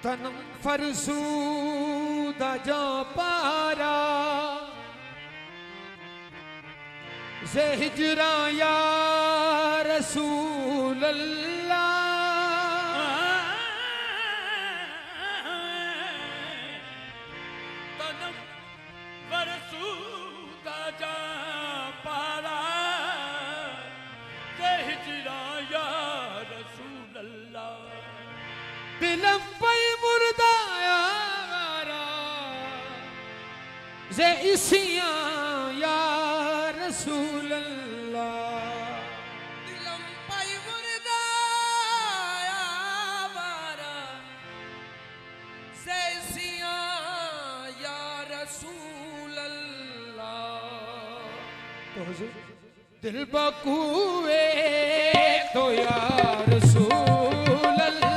तनम फरसूदा जा पारा से हिजरा या रसूल अल्लाह तनम फरसूदा जा पारा से हिजरा या रसूल अल्लाह दिलम पई मुर्दाया वारा जे इसिया या रसूल अल्लाह दिलम पई मुर्दाया वारा जे इसिया या रसूल अल्लाह तो हुजूर दिल बकुए तो या रसूल अल्लाह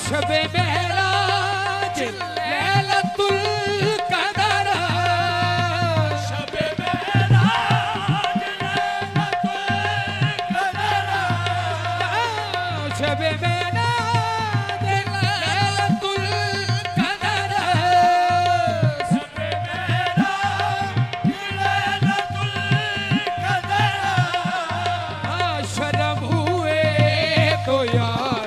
शबे मेराज लैलतुल कदर शबे मेराज लैलतुल कदर शबे मेराज लैलतुल कदर शबे मेराज लैलतुल कदर शर्म हुए तो यार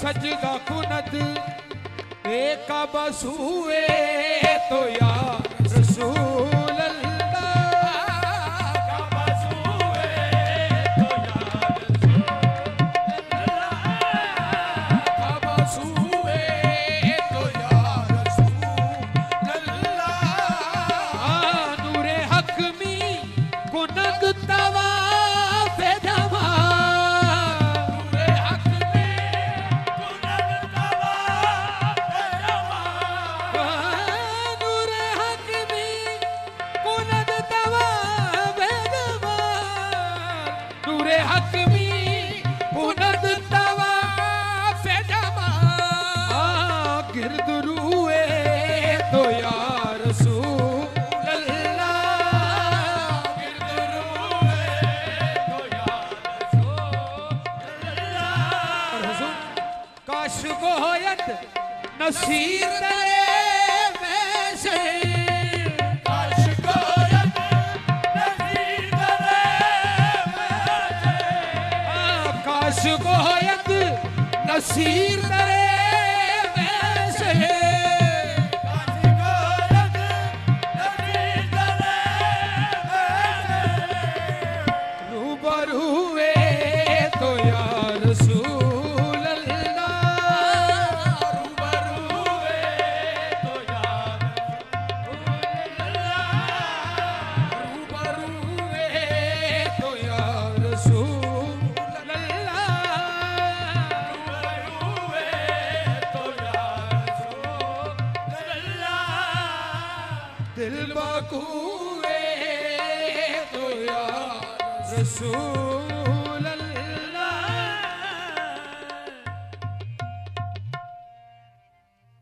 सजदा कुनत एक बसूए तो या रसूल अल्लाह बसूए तो या बसूए तो या रसूल अल्लाह नूरे हक में कुनत तवा हक में पुनद तवाफ जमा गिरद रूए तो या रसूल अल्लाह गिरद रूए तो या रसूल काश गोयत नसीर तेरे वैसे काश गोयत नसीर तेरे वैसे काश गोयत नसीर तेरे वैसे काश गोयत नसीर तेरे वैसे रूबरू हुए तो या रसूल अल्लाह रूबरू हुए तो या रूबरू हुए तो या रसूल अल्लाह रूबरू हुए तो या रसूल अल्लाह दिल बकुए तो या रसूल